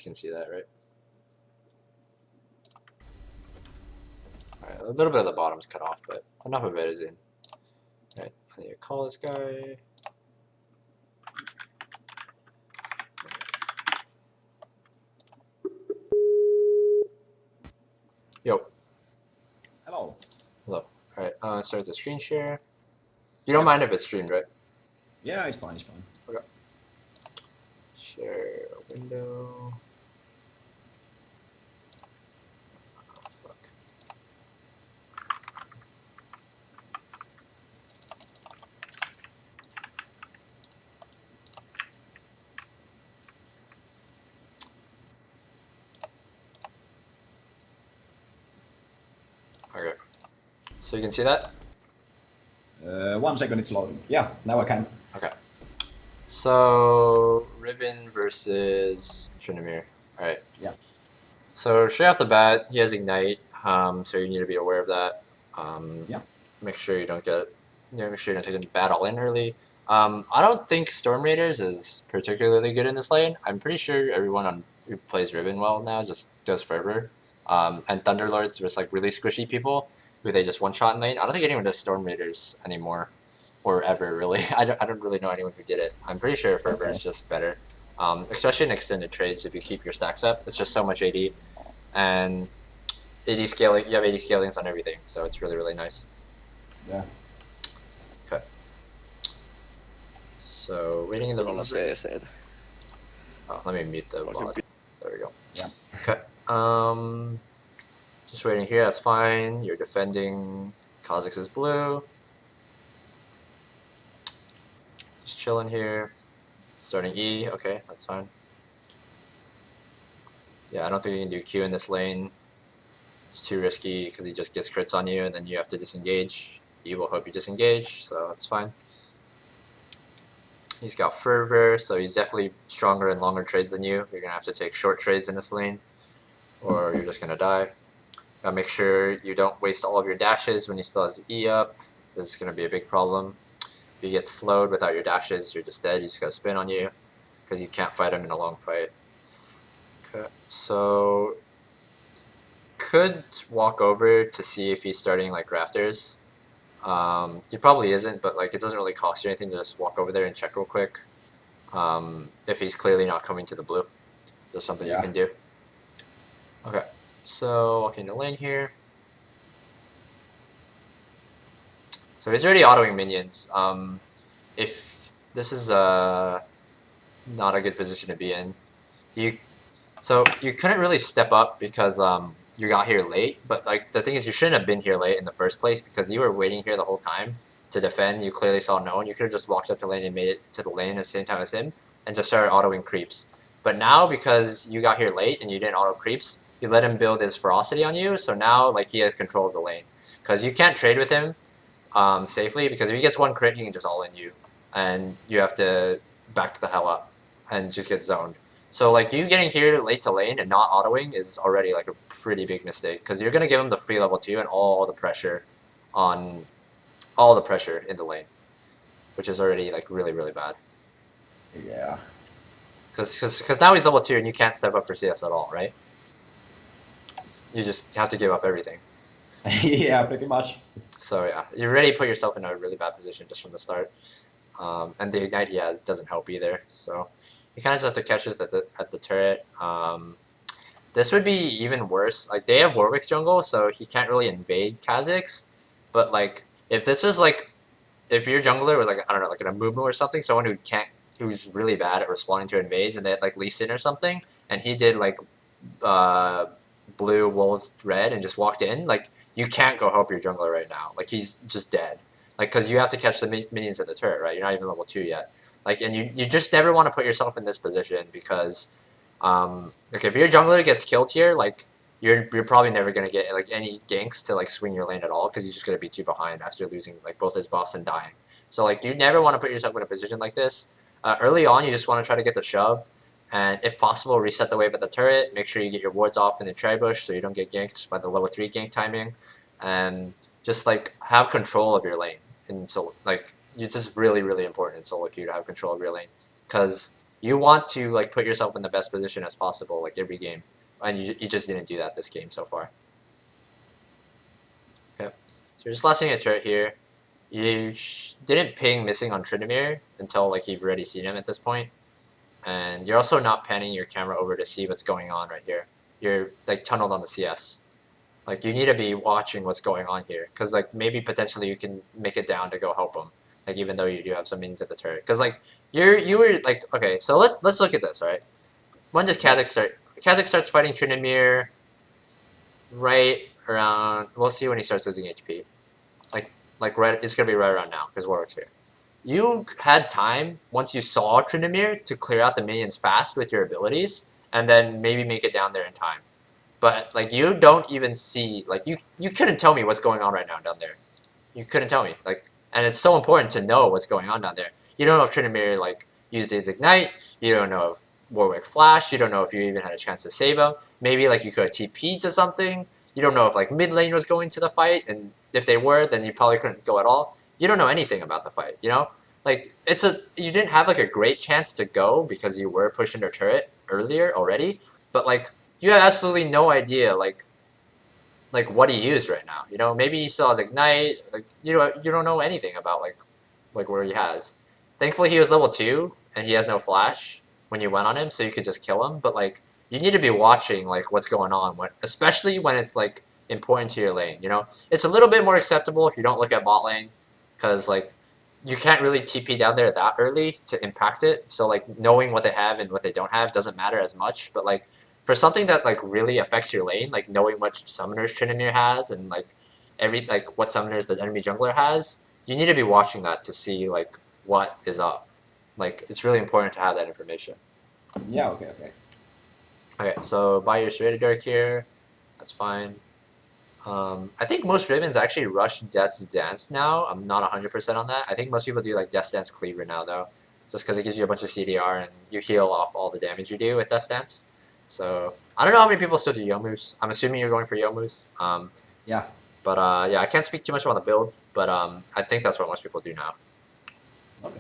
can see that, right? Alright, a little bit of the bottom's cut off, but enough of it is in. Alright, I need to call this guy. Yo. Hello. Hello. Alright, start the screen share. You don't mind if it's streamed, right? Yeah, it's fine, it's fine. Okay. Share a window. Oh, fuck. Okay. So you can see that? 1 second, it's loading. Yeah, now I can. Okay. So Riven versus Trinamir. Alright. Yeah. So straight off the bat, he has Ignite, so you need to be aware of that. Yeah. Make sure you don't get, make sure you don't take a bad all in early. I don't think Storm Raiders is particularly good in this lane. I'm pretty sure everyone who plays Riven well now just does Fervor. And Thunderlords versus like really squishy people who they just one shot in lane. I don't think anyone does Storm Raiders anymore, or ever really. I don't really know anyone who did it. I'm pretty sure Fervor is just better, especially in extended trades. If you keep your stacks up, it's just so much AD, and AD scaling. You have AD scalings on everything, so it's really nice. Yeah. Okay. So waiting in the room. Oh, let me mute the VOD. There we go. Yeah. Okay. Just waiting here. That's fine. You're defending. Kha'Zix is blue. Just chilling here. Starting E. Okay, that's fine. Yeah, I don't think you can do Q in this lane. It's too risky because he just gets crits on you, and then you have to disengage. He will hope you disengage, so that's fine. He's got Fervor, so he's definitely stronger in longer trades than you. You're going to have to take short trades in this lane, or you're just going to die. Gotta make sure you don't waste all of your dashes when he still has E up. This is going to be a big problem. If you get slowed without your dashes, you're just dead. You just got to spin on you, because you can't fight him in a long fight. Okay, so could walk over to see if he's starting like Rafters. He probably isn't, but like it doesn't really cost you anything to just walk over there and check real quick. If he's clearly not coming to the blue, there's something you can do. Okay, so walking the lane here. So he's already autoing minions. If this is not a good position to be in, so you couldn't really step up because you got here late, but like the thing is you shouldn't have been here late in the first place because you were waiting here the whole time to defend. You clearly saw no one. You could have just walked up to lane and made it to the lane at the same time as him and just started autoing creeps. But now because you got here late and you didn't auto creeps, you let him build his ferocity on you, so now like he has control of the lane. Because you can't trade with him safely, because if he gets one crit he can just all in you and you have to back the hell up and just get zoned. So like you getting here late to lane and not autoing is already like a pretty big mistake because you're gonna give him the free level 2 and all the pressure in the lane, which is already like really bad. Yeah. Because now he's level 2 and you can't step up for CS at all, right? You just have to give up everything. Yeah, pretty much. So yeah, you already put yourself in a really bad position just from the start, and the ignite he has doesn't help either. So. You kind of just have to catch this at the turret. This would be even worse. Like they have Warwick's jungle, so he can't really invade Kha'Zix. But like if this is like if your jungler was like I don't know like an Amumu or something, someone who's really bad at responding to invades, and they had like Lee Sin or something, and he did like blue, wolves, red, and just walked in. Like you can't go help your jungler right now. Like he's just dead. Like because you have to catch the minions at the turret, right? You're not even level 2 yet. Like, and you just never want to put yourself in this position because, like, if your jungler gets killed here, like, you're probably never gonna get like any ganks to like swing your lane at all because you're just gonna be too behind after losing like both his buffs and dying. So like, you never want to put yourself in a position like this. Early on, you just want to try to get the shove, and if possible, reset the wave at the turret. Make sure you get your wards off in the tri bush so you don't get ganked by the level 3 gank timing, and just like have control of your lane. And so like. It's just really important in solo queue to have control of your lane, because You want to like put yourself in the best position as possible, like every game, and you just didn't do that this game so far. Okay, so you're just lasting a turret here. You didn't ping missing on Tryndamere until like you've already seen him at this point, and you're also not panning your camera over to see what's going on right here. You're like tunneled on the CS. Like you need to be watching what's going on here, because like maybe potentially you can make it down to go help him. Like even though you do have some minions at the turret, because like you were like okay, so let's look at this, right? When does Kazakh start? Kazakh starts fighting Tryndamere right around. We'll see when he starts losing HP. Like right, it's gonna be right around now because Warwick's here. You had time once you saw Tryndamere to clear out the minions fast with your abilities, and then maybe make it down there in time. But like you don't even see like you couldn't tell me what's going on right now down there. You couldn't tell me like, and it's so important to know what's going on down there. You don't know if Tryndamere like used his ignite. You don't know if Warwick flashed. You don't know if you even had a chance to save him. Maybe like you could have TP'd to something. You don't know if like mid lane was going to the fight, and if they were, then you probably couldn't go at all. You don't know anything about the fight. You know, like you didn't have like a great chance to go because you were pushed into turret earlier already. But like you have absolutely no idea like what he used right now. You know, maybe he still has ignite. Like you don't know anything about like where he has. Thankfully, he was level 2 and he has no flash when you went on him, so you could just kill him. But like you need to be watching like what's going on, especially when it's like important to your lane. You know, it's a little bit more acceptable if you don't look at bot lane, because like you can't really TP down there that early to impact it. So like knowing what they have and what they don't have doesn't matter as much. But like for something that like really affects your lane, like knowing what summoners Tryndamere has and like what summoners the enemy jungler has, you need to be watching that to see like what is up. Like it's really important to have that information. Yeah, okay, okay. Okay, so buy your serrated dark here. That's fine. I think most Ravens actually rush Death's Dance now. I'm not 100% on that. I think most people do like Death's Dance Cleaver now though, just because it gives you a bunch of CDR and you heal off all the damage you do with Death's Dance. So I don't know how many people still do Yomu's. I'm assuming you're going for Yomu's. Yeah. But yeah, I can't speak too much about the build, but I think that's what most people do now. Okay.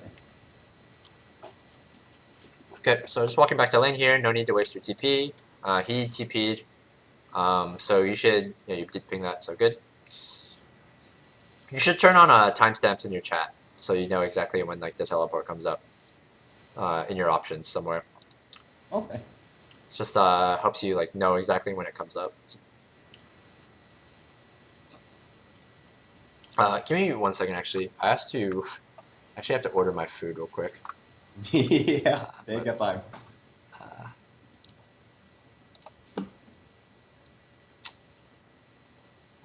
Okay, so just walking back to lane here. No need to waste your TP. He TP'd. So you should, yeah, you did ping that, so good. You should turn on timestamps in your chat, so you know exactly when like the teleport comes up in your options somewhere. Okay. It just helps you like know exactly when it comes up. Give me 1 second, actually. I have to actually have to order my food real quick. Yeah, take your time.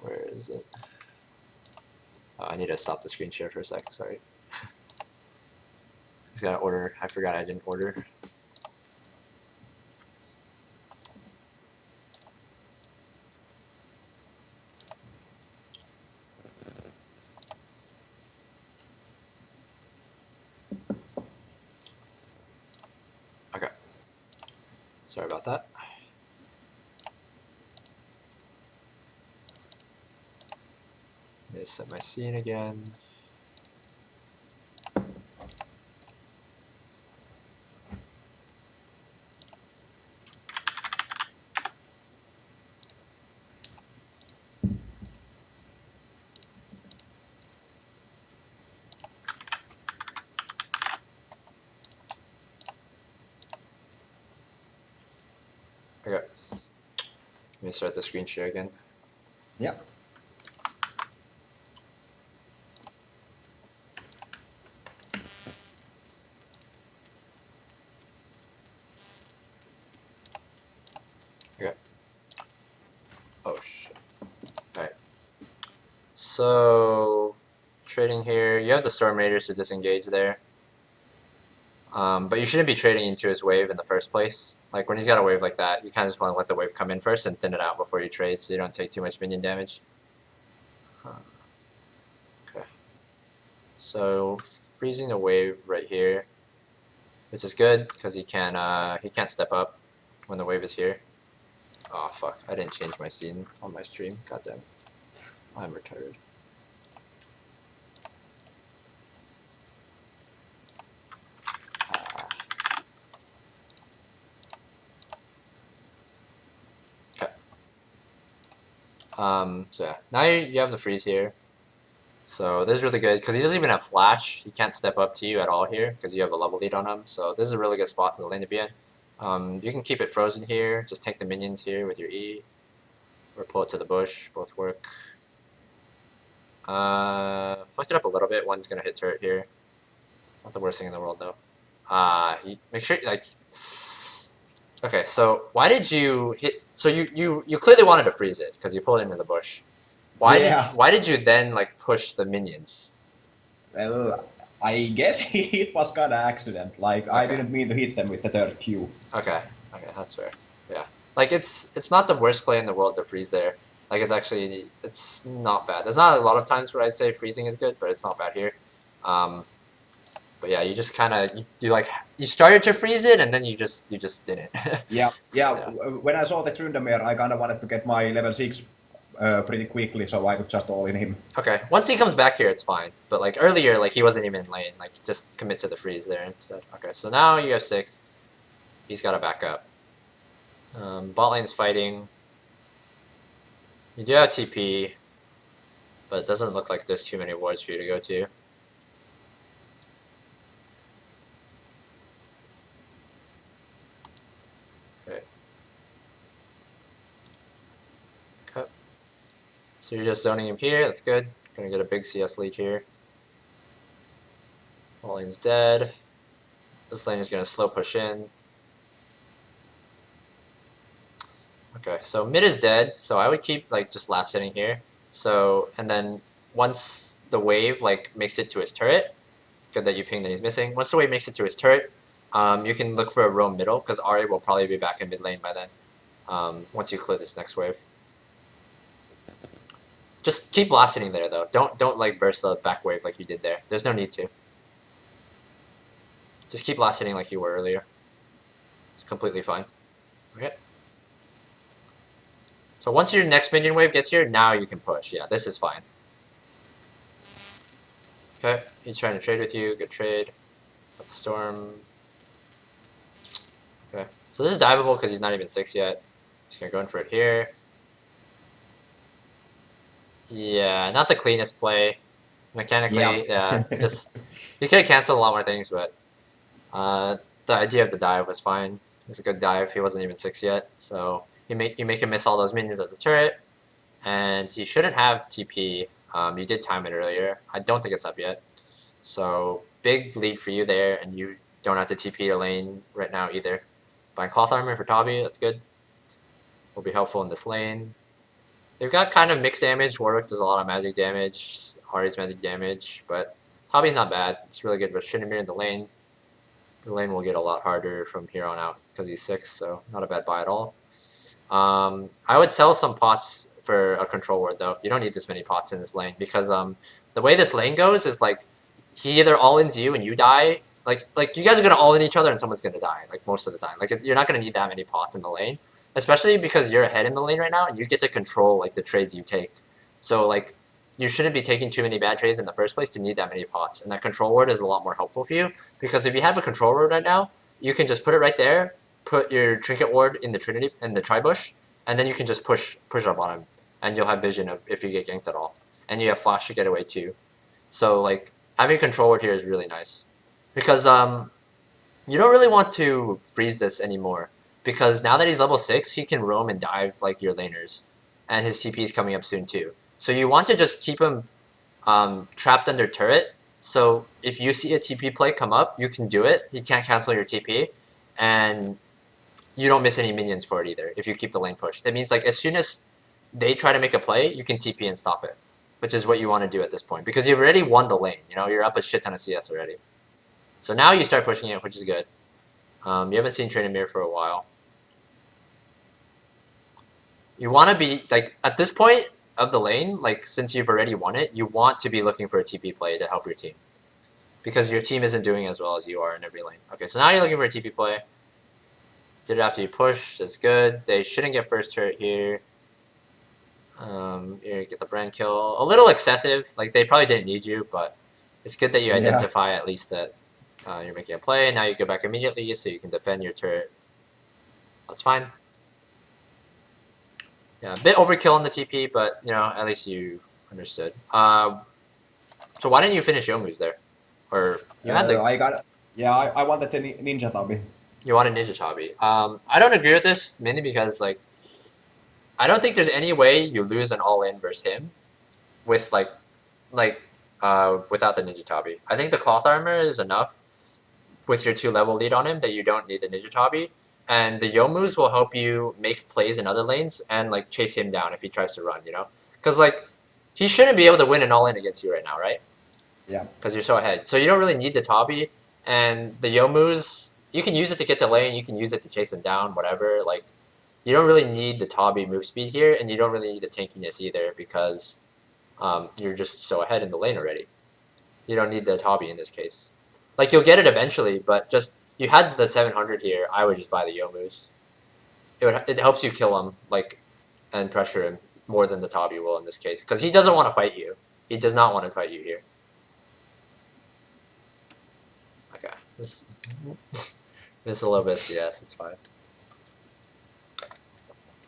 Where is it? Oh, I need to stop the screen share for a sec. Sorry. Just gotta order. I forgot I didn't order. Okay. Sorry about that. Let me set my scene again. Okay. Let me start the screen share again. Yeah. Okay. Oh shit. Alright. So trading here. You have the Storm Raiders to disengage there. But you shouldn't be trading into his wave in the first place. Like when he's got a wave like that, you kind of just want to let the wave come in first and thin it out before you trade, so you don't take too much minion damage. Okay. So freezing the wave right here, which is good because he can't step up when the wave is here. Oh fuck! I didn't change my scene on my stream. Goddamn, I'm retarded. So yeah, now you have the freeze here. So this is really good because he doesn't even have flash. He can't step up to you at all here because you have a level lead on him. So this is a really good spot for the lane to be in. You can keep it frozen here. Just take the minions here with your E, or pull it to the bush. Both work. Flex it up a little bit. One's gonna hit turret here. Not the worst thing in the world though. Make sure like. Okay, so why did you hit? So you clearly wanted to freeze it because you pulled it into the bush. Why did you then like push the minions? Well, I guess it was kind of accident. Like I didn't mean to hit them with the third Q. Okay, that's fair. Yeah, like it's not the worst play in the world to freeze there. Like it's not bad. There's not a lot of times where I'd say freezing is good, but it's not bad here. But yeah, you just kind of you started to freeze it and then you just didn't. Yeah. When I saw the Tryndamere, I kind of wanted to get my level 6 pretty quickly, so I could just all in him. Okay, once he comes back here, it's fine. But like earlier, like he wasn't even in lane. Like just commit to the freeze there instead. Okay, so now you have 6. He's got to back up. Bot lane's fighting. You do have TP, but it doesn't look like there's too many wards for you to go to. Okay. So you're just zoning him here, that's good. Gonna get a big CS lead here. Bot lane's dead. This lane is gonna slow push in. Okay, so mid is dead, so I would keep like just last hitting here. So, and then once the wave like makes it to his turret, good that you ping that he's missing. Once the wave makes it to his turret, you can look for a roam middle because Ari will probably be back in mid lane by then. Once you clear this next wave, just keep last hitting there though. Don't like burst the back wave like you did there. There's no need to. Just keep last hitting like you were earlier. It's completely fine. Okay. So once your next minion wave gets here, now you can push. Yeah, this is fine. Okay, he's trying to trade with you. Good trade. Got the storm. Okay, so this is diveable because he's not even 6 yet. Just gonna go in for it here. Yeah, not the cleanest play. Mechanically, yeah, just you could cancel a lot more things, but the idea of the dive was fine. It was a good dive. He wasn't even 6 yet, so you make him miss all those minions at the turret, and he shouldn't have TP. You did time it earlier. I don't think it's up yet, so big lead for you there, and you don't have to TP the lane right now either. Buying cloth armor for Tabi, that's good. Will be helpful in this lane. They've got kind of mixed damage. Warwick does a lot of magic damage. Ari's magic damage, but Tabi's not bad. It's really good with Tryndamere in the lane. The lane will get a lot harder from here on out because he's 6, so not a bad buy at all. I would sell some pots for a control ward though. You don't need this many pots in this lane because the way this lane goes is like he either all-ins you and you die. Like you guys are gonna all-in each other and someone's gonna die like most of the time. Like you're not gonna need that many pots in the lane, especially because you're ahead in the lane right now and you get to control like the trades you take. So like you shouldn't be taking too many bad trades in the first place to need that many pots. And that control ward is a lot more helpful for you because if you have a control ward right now, you can just put it right there, put your trinket ward in the tri-bush, and then you can just push up on him, and you'll have vision of if you get ganked at all, and you have flash to get away too. So like having control ward here is really nice because you don't really want to freeze this anymore because now that he's level 6, he can roam and dive like your laners, and his TP is coming up soon too. So you want to just keep him trapped under turret. So if you see a TP play come up, you can do it. He can't cancel your TP, and you don't miss any minions for it either if you keep the lane pushed. That means like as soon as they try to make a play, you can TP and stop it, which is what you want to do at this point because you've already won the lane. You know, you're up a shit ton of CS already. So now you start pushing it, which is good. You haven't seen Tryndamere for a while. You want to be like at this point of the lane, like since you've already won it, you want to be looking for a TP play to help your team because your team isn't doing as well as you are in every lane. Okay, so now you're looking for a TP play. Did it after you push, that's good. They shouldn't get first turret here. You get the brand kill. A little excessive, like they probably didn't need you, but it's good that you identify at least that you're making a play. Now you go back immediately so you can defend your turret. That's fine. Yeah, a bit overkill on the TP, but you know, at least you understood. So why didn't you finish Yomu's there? Or you had the I wanted the ninja tabi. you wanted Ninja Tabi. I don't agree with this mainly because like I don't think there's any way you lose an all-in versus him with without the Ninja Tabi. I think the cloth armor is enough with your 2-level lead on him that you don't need the Ninja Tabi. And the Yomus will help you make plays in other lanes and like chase him down if he tries to run, you know? Because like he shouldn't be able to win an all-in against you right now, right? Yeah. Because you're so ahead. So you don't really need the Tabi. And the Yomus, you can use it to get to lane, you can use it to chase him down, whatever. Like, you don't really need the Tabi move speed here, and you don't really need the tankiness either because you're just so ahead in the lane already. You don't need the Tabi in this case. Like, you'll get it eventually, but just, you had the 700 here, I would just buy the Yomus. It helps you kill him, like, and pressure him more than the Tabi will in this case. Because he doesn't want to fight you. He does not want to fight you here. Okay. This is a little bit of CS, it's fine.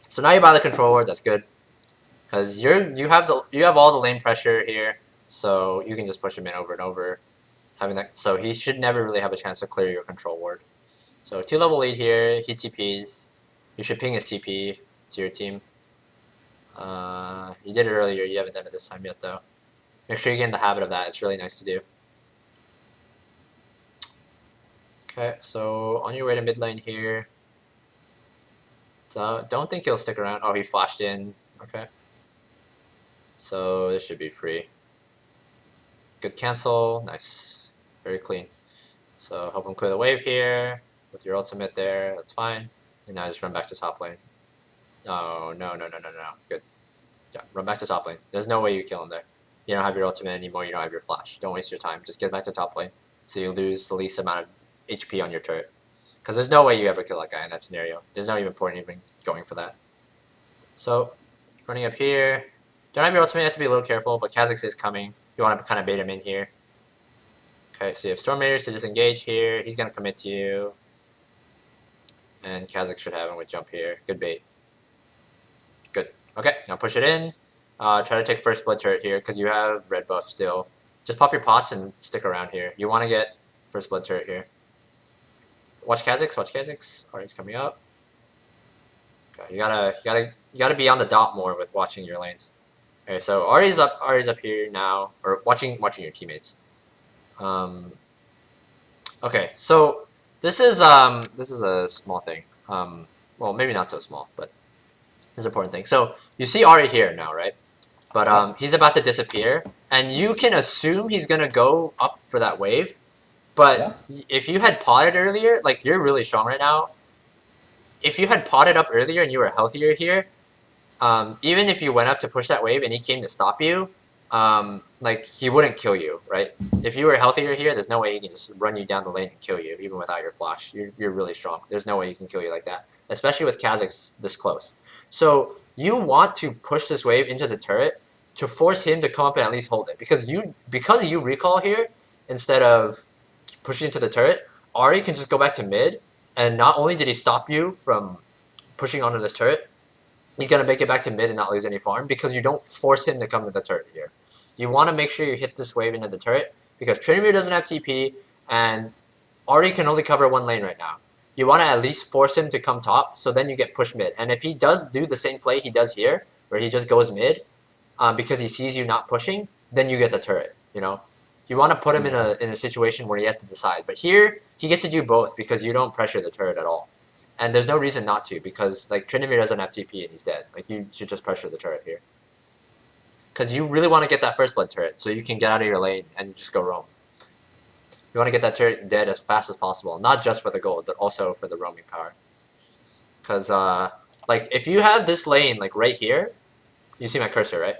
So now you buy the controller, that's good. Because you have all the lane pressure here, so you can just push him in over and over. Having that, so he should never really have a chance to clear your control ward. So 2-level lead here, he TPs. You should ping his TP to your team. You did it earlier, you haven't done it this time yet though. Make sure you get in the habit of that, it's really nice to do. Okay, so on your way to mid lane here. So don't think he'll stick around. Oh, he flashed in. Okay. So this should be free. Good cancel. Nice. Very clean. So help him clear the wave here with your ultimate there. That's fine. And now just run back to top lane. No. Good. Yeah, run back to top lane. There's no way you kill him there. You don't have your ultimate anymore. You don't have your flash. Don't waste your time. Just get back to top lane so you lose the least amount of HP on your turret. Because there's no way you ever kill that guy in that scenario. There's no even point even going for that. So, running up here. Don't have your ultimate, you have to be a little careful, but Kha'Zix is coming. You want to kind of bait him in here. Okay, so you have Storm Raiders to disengage here. He's going to commit to you. And Kha'Zix should have him with jump here. Good bait. Good. Okay, now push it in. Try to take first blood turret here, because you have red buff still. Just pop your pots and stick around here. You want to get first blood turret here. Watch Kha'Zix, watch Kha'Zix. Alright, he's coming up. Okay, you gotta be on the dot more with watching your lanes. Okay, so Ari's up here now, or watching your teammates. Okay, so this is a small thing. Well, maybe not so small, but it's an important thing. So you see Ari here now, right? But he's about to disappear, and you can assume he's gonna go up for that wave. But if you had potted earlier, like you're really strong right now. If you had potted up earlier and you were healthier here, even if you went up to push that wave and he came to stop you, like he wouldn't kill you, right? If you were healthier here, there's no way he can just run you down the lane and kill you, even without your flash. You're really strong. There's no way he can kill you like that, especially with Kha'Zix this close. So you want to push this wave into the turret to force him to come up and at least hold it, because you recall here instead of pushing into the turret, Ari can just go back to mid, and not only did he stop you from pushing onto this turret, he's going to make it back to mid and not lose any farm, because you don't force him to come to the turret here. You want to make sure you hit this wave into the turret, because Trinimir doesn't have TP, and Ari can only cover one lane right now. You want to at least force him to come top, so then you get pushed mid. And if he does do the same play he does here, where he just goes mid, because he sees you not pushing, then you get the turret, you know? You want to put him in a situation where he has to decide. But here, he gets to do both because you don't pressure the turret at all. And there's no reason not to, because like Trinimir doesn't have TP and he's dead. Like you should just pressure the turret here. Because you really want to get that first blood turret so you can get out of your lane and just go roam. You want to get that turret dead as fast as possible. Not just for the gold, but also for the roaming power. Because like if you have this lane like right here, you see my cursor, right?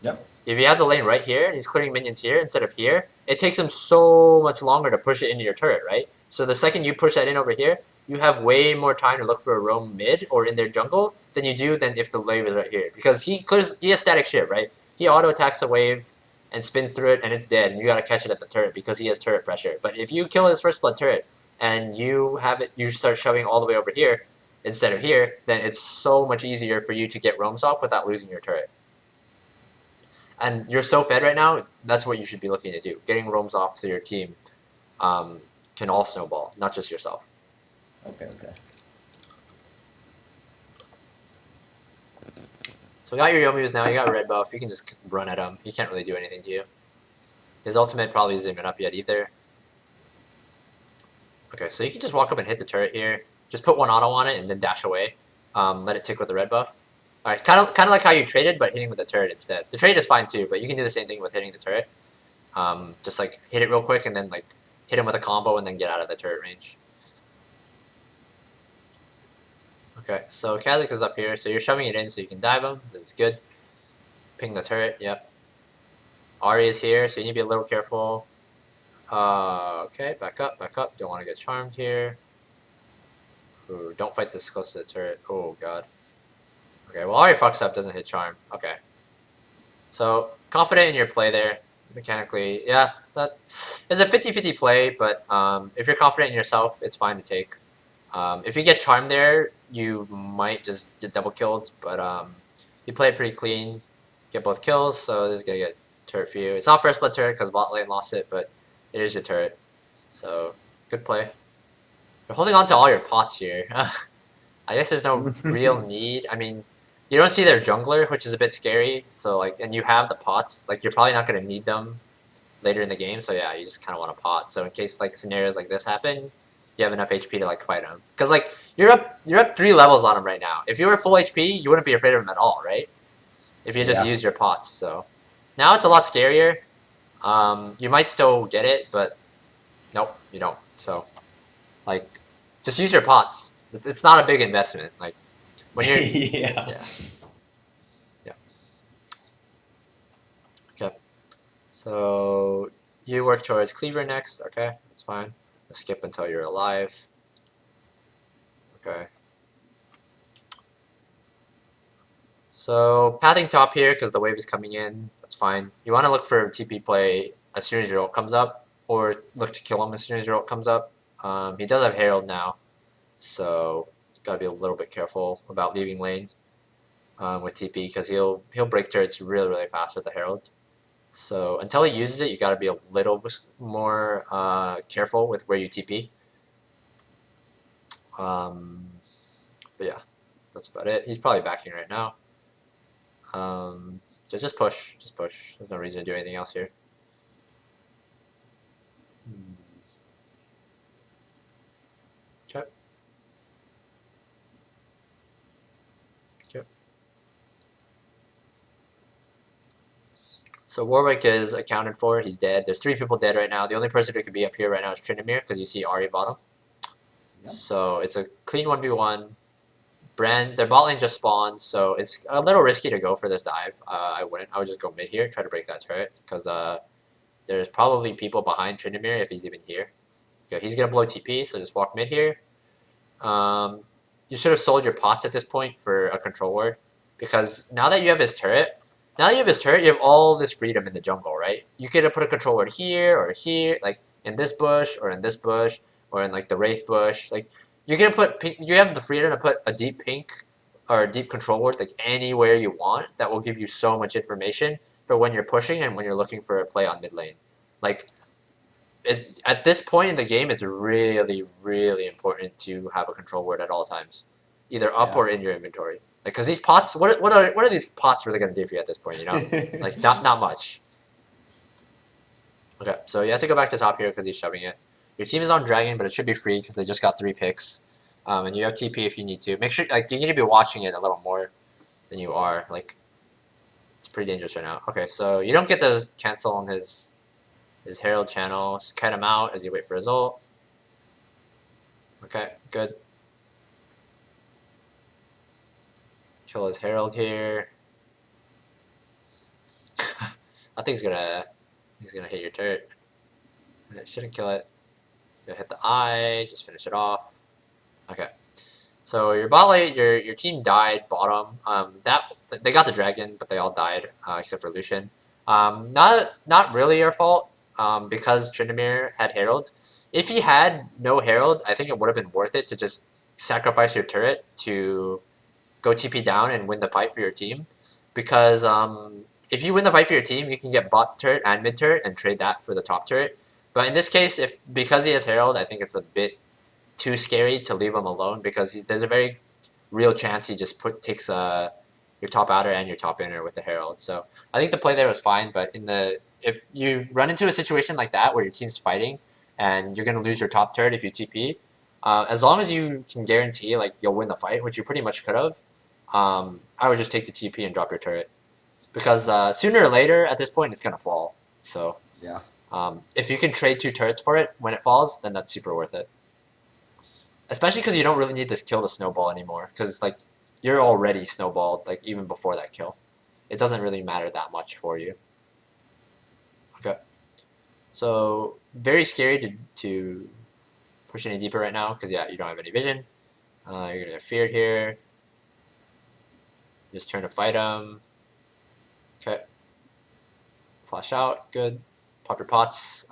Yep. If you have the lane right here and he's clearing minions here instead of here, it takes him so much longer to push it into your turret, right? So the second you push that in over here, you have way more time to look for a roam mid or in their jungle than you do than if the wave is right here. Because he has static shift, right? He auto attacks the wave and spins through it and it's dead, and you gotta catch it at the turret because he has turret pressure. But if you kill his first blood turret and you start shoving all the way over here, instead of here, then it's so much easier for you to get roams off without losing your turret. And you're so fed right now, that's what you should be looking to do. Getting roams off so your team can all snowball, not just yourself. Okay. So you got your Yomus now, you got red buff, you can just run at him. He can't really do anything to you. His ultimate probably isn't even up yet either. Okay, so you can just walk up and hit the turret here. Just put one auto on it and then dash away. Let it tick with the red buff. Alright, kind of like how you traded, but hitting with the turret instead. The trade is fine too, but you can do the same thing with hitting the turret. Just like hit it real quick and then like hit him with a combo and then get out of the turret range. Okay, so Kha'Zix is up here, so you're shoving it in so you can dive him. This is good. Ping the turret, yep. Ahri is here, so you need to be a little careful. Okay, back up. Don't want to get charmed here. Ooh, don't fight this close to the turret. Oh, God. Okay, well, Ahri fucks up, doesn't hit charm. Okay. So, confident in your play there, mechanically. Yeah, that is a 50-50 play, but if you're confident in yourself, it's fine to take. If you get charmed there, you might just get double killed, but you play it pretty clean, get both kills, so this is going to get turret for you. It's not first blood turret because bot lane lost it, but it is your turret. So, good play. You're holding on to all your pots here. I guess there's no real need. I mean, you don't see their jungler, which is a bit scary. So, like, and you have the pots. Like, you're probably not going to need them later in the game. So, yeah, you just kind of want to pot. So, in case, like, scenarios like this happen, you have enough HP to, like, fight them. Because, like, you're up 3 levels on him right now. If you were full HP, you wouldn't be afraid of him at all, right? If you just use your pots. So, now it's a lot scarier. You might still get it, but nope, you don't. So, like, just use your pots. It's not a big investment. Like, when you're yeah. Okay. So you work towards Cleaver next. Okay, that's fine. Skip until you're alive. Okay. So pathing top here because the wave is coming in. That's fine. You want to look for TP play as soon as your ult comes up, or look to kill him as soon as your ult comes up. He does have Herald now, so gotta be a little bit careful about leaving lane with TP because he'll break turrets really fast with the Herald. So until he uses it, you gotta be a little bit more careful with where you TP. But yeah, that's about it. He's probably backing right now. Just push. There's no reason to do anything else here. Okay. So Warwick is accounted for. He's dead. There's 3 people dead right now. The only person who could be up here right now is Tryndamere because you see Ahri bottom. Yep. So it's a clean 1v1. Their bot lane just spawned, so it's a little risky to go for this dive. I wouldn't. I would just go mid here, try to break that turret, because there's probably people behind Tryndamere if he's even here. Okay, he's going to blow TP, so just walk mid here. You should have sold your pots at this point for a control ward, because now that you have his turret, you have all this freedom in the jungle, right? You could have put a control ward here, or here, like in this bush, or in this bush, or in like the Wraith bush, like... You have the freedom to put a deep pink or a deep control ward like anywhere you want. That will give you so much information for when you're pushing and when you're looking for a play on mid lane. Like, at this point in the game, it's really important to have a control ward at all times, either up or in your inventory. Like, cause these pots, what are these pots really gonna do for you at this point? You know, like not much. Okay, so you have to go back to top here because he's shoving it. Your team is on Dragon, but it should be free because they just got 3 picks. And you have TP if you need to. Make sure, like, you need to be watching it a little more than you are. Like, it's pretty dangerous right now. Okay, so you don't get to cancel on his Herald channel. Just kite him out as you wait for his ult. Okay, good. Kill his Herald here. I think he's gonna hit your turret. It shouldn't kill it. Hit the eye, just finish it off. Okay. So your bot lane, your team died bottom. They got the dragon, but they all died except for Lucian. Not really your fault because Tryndamere had Herald. If he had no Herald, I think it would have been worth it to just sacrifice your turret to go TP down and win the fight for your team, because if you win the fight for your team, you can get bot turret and mid turret and trade that for the top turret. But in this case, because he has Herald, I think it's a bit too scary to leave him alone, because there's a very real chance he just takes your top outer and your top inner with the Herald. So I think the play there was fine, but if you run into a situation like that where your team's fighting and you're gonna lose your top turret if you TP, as long as you can guarantee like you'll win the fight, which you pretty much could have, I would just take the TP and drop your turret, because sooner or later at this point it's gonna fall. So Yeah. if you can trade 2 turrets for it when it falls, then that's super worth it. Especially because you don't really need this kill to snowball anymore, because like you're already snowballed like even before that kill. It doesn't really matter that much for you. Okay. So very scary to push any deeper right now, because yeah, you don't have any vision. You're gonna get feared here. Just turn to fight him. Okay. Flash out, good. Pop your pots.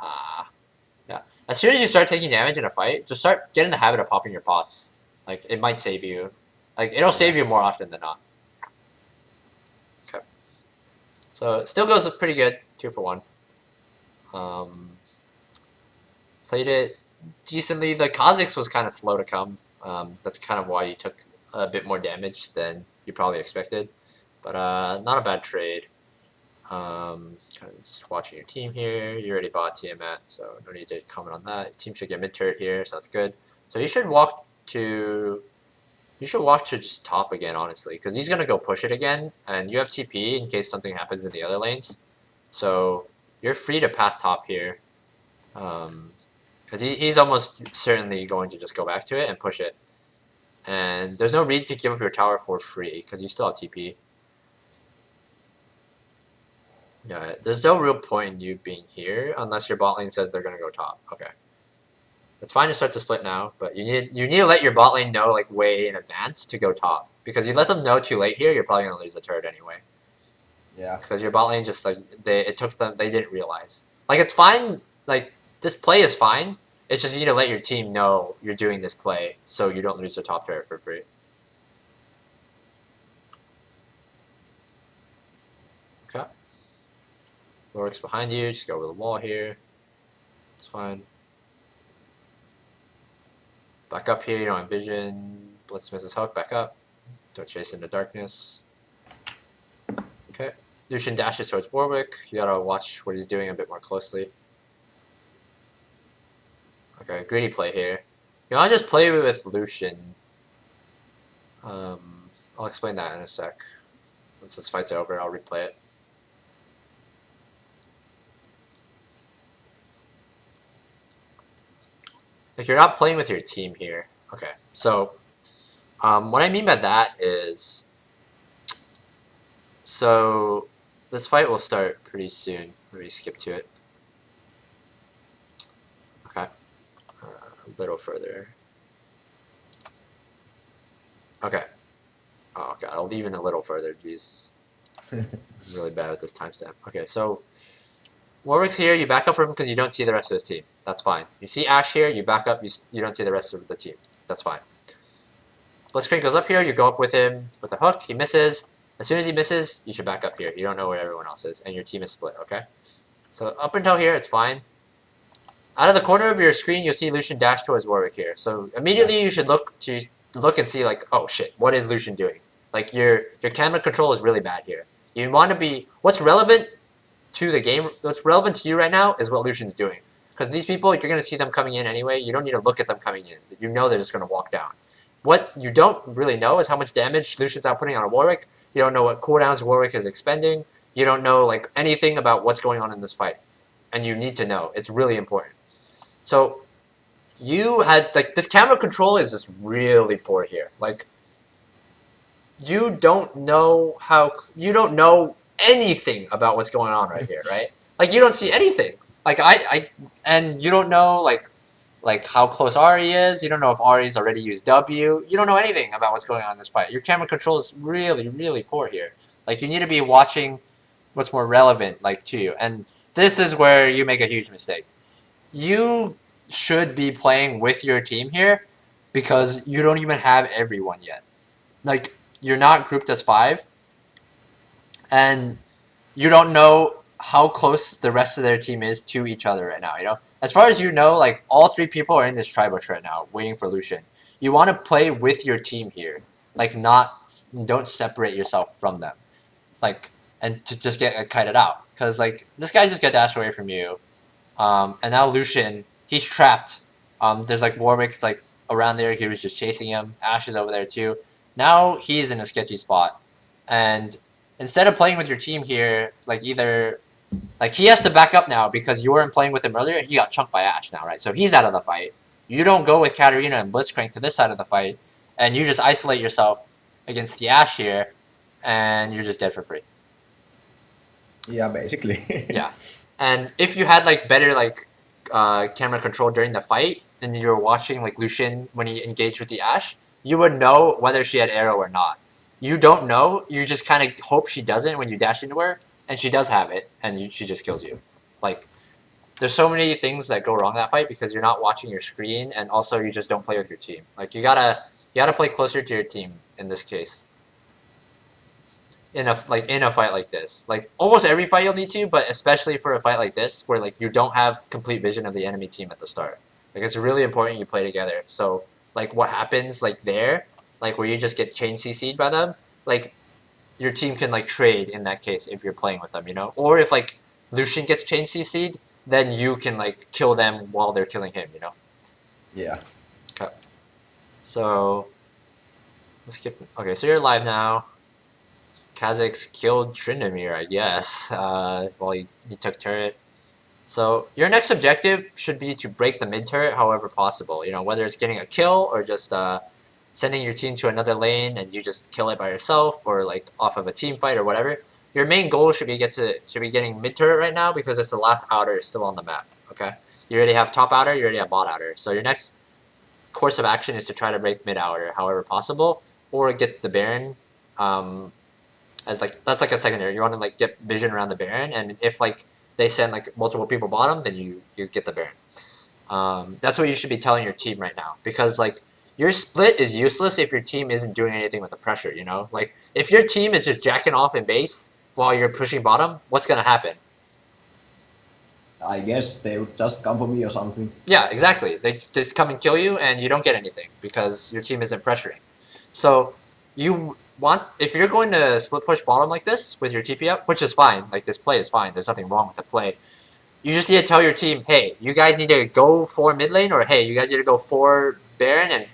Yeah. As soon as you start taking damage in a fight, just start getting the habit of popping your pots. Like, it might save you. Like, it'll save you more often than not. Okay. So, it still goes pretty good. 2 for 1. Played it decently. The Kha'Zix was kind of slow to come. That's kind of why you took a bit more damage than you probably expected. But not a bad trade. Kind of just watching your team here. You already bought Tiamat, so no need to comment on that. Team should get mid turret here, so that's good. So you should walk to just top again, honestly, because he's gonna go push it again, and you have TP in case something happens in the other lanes. So you're free to path top here, because he's almost certainly going to just go back to it and push it. And there's no need to give up your tower for free because you still have TP. Yeah, there's no real point in you being here unless your bot lane says they're gonna go top. Okay, it's fine to start to split now, but you need to let your bot lane know like way in advance to go top, because you let them know too late here, you're probably gonna lose the turret anyway. Yeah. Because your bot lane just like they didn't realize. Like it's fine. Like this play is fine. It's just you need to let your team know you're doing this play so you don't lose the top turret for free. Okay. Warwick's behind you, just go over the wall here. It's fine. Back up here, you don't have vision. Blitz misses hook, back up. Don't chase into darkness. Okay. Lucian dashes towards Warwick. You gotta watch what he's doing a bit more closely. Okay, greedy play here. You wanna just play with Lucian. I'll explain that in a sec. Once this fight's over, I'll replay it. Like, you're not playing with your team here. Okay, so what I mean by that is, so this fight will start pretty soon. Let me skip to it. Okay, a little further. Okay. Oh god, even a little further. Jeez, I'm really bad at this timestamp. Okay, so Warwick's here, you back up from him because you don't see the rest of his team. That's fine. You see Ashe here, you back up, you don't see the rest of the team. That's fine. Blitzcrank goes up here, you go up with him with a hook, he misses. As soon as he misses, you should back up here. You don't know where everyone else is, and your team is split, okay? So up until here, it's fine. Out of the corner of your screen, you'll see Lucian dash towards Warwick here. So immediately you should look and see like, oh shit, what is Lucian doing? Like your camera control is really bad here. You want to be, what's relevant to the game, what's relevant to you right now is what Lucian's doing. Because these people, you're going to see them coming in anyway. You don't need to look at them coming in. You know they're just going to walk down. What you don't really know is how much damage Lucian's outputting on a Warwick. You don't know what cooldowns Warwick is expending. You don't know like anything about what's going on in this fight. And you need to know. It's really important. So you had, like, this camera control is just really poor here. Like, you don't know anything about what's going on right here, right? Like, you don't see anything. Like, and you don't know, like how close Ari is. You don't know if Ari's already used W. You don't know anything about what's going on in this fight. Your camera control is really, really poor here. Like, you need to be watching what's more relevant, like, to you. And this is where you make a huge mistake. You should be playing with your team here because you don't even have everyone yet. Like, you're not grouped as 5, and you don't know how close the rest of their team is to each other right now, you know? As far as you know, like, all 3 people are in this tri-bush right now, waiting for Lucian. You want to play with your team here. Like, don't separate yourself from them. Like, and to just get kited out. Because, like, this guy just got dashed away from you. And now Lucian, he's trapped. There's, like, Warwick's, like, around there. He was just chasing him. Ashe is over there, too. Now he's in a sketchy spot. And instead of playing with your team here, like, either... Like, he has to back up now because you weren't playing with him earlier, and he got chunked by Ashe now, right? So he's out of the fight. You don't go with Katarina and Blitzcrank to this side of the fight, and you just isolate yourself against the Ashe here, and you're just dead for free. Yeah, basically. Yeah. And if you had, like, better, like, camera control during the fight, and you were watching, like, Lucian when he engaged with the Ashe, you would know whether she had arrow or not. You don't know. You just kind of hope she doesn't when you dash into her, and she does have it, and she just kills you. Like, there's so many things that go wrong in that fight because you're not watching your screen, and also you just don't play with your team. Like, you gotta play closer to your team in this case. In a fight like this, like almost every fight you'll need to, but especially for a fight like this where like you don't have complete vision of the enemy team at the start. Like, it's really important you play together. So like what happens like there, like where you just get chain CC'd by them, like your team can like trade in that case if you're playing with them, you know? Or if like Lucian gets chain CC'd, then you can like kill them while they're killing him, you know? Yeah. Okay. So let's skip. Okay, so you're live now. Kha'Zix killed Tryndamere, I guess. Well, he took turret. So your next objective should be to break the mid turret however possible. You know, whether it's getting a kill or just sending your team to another lane and you just kill it by yourself, or like off of a team fight or whatever. Your main goal should be getting mid turret right now because it's the last outer still on the map. Okay, you already have top outer, you already have bot outer. So your next course of action is to try to break mid outer however possible, or get the Baron. As like that's like a secondary. You want to like get vision around the Baron, and if like they send like multiple people bottom, then you get the Baron. That's what you should be telling your team right now, because like your split is useless if your team isn't doing anything with the pressure. You know, like if your team is just jacking off in base while you're pushing bottom, what's gonna happen? I guess they would just come for me or something. Yeah, exactly. They just come and kill you, and you don't get anything because your team isn't pressuring. So you want, if you're going to split push bottom like this with your TP up, which is fine, like this play is fine, there's nothing wrong with the play. You just need to tell your team, hey, you guys need to go for mid lane, or hey, you guys need to go for Baron and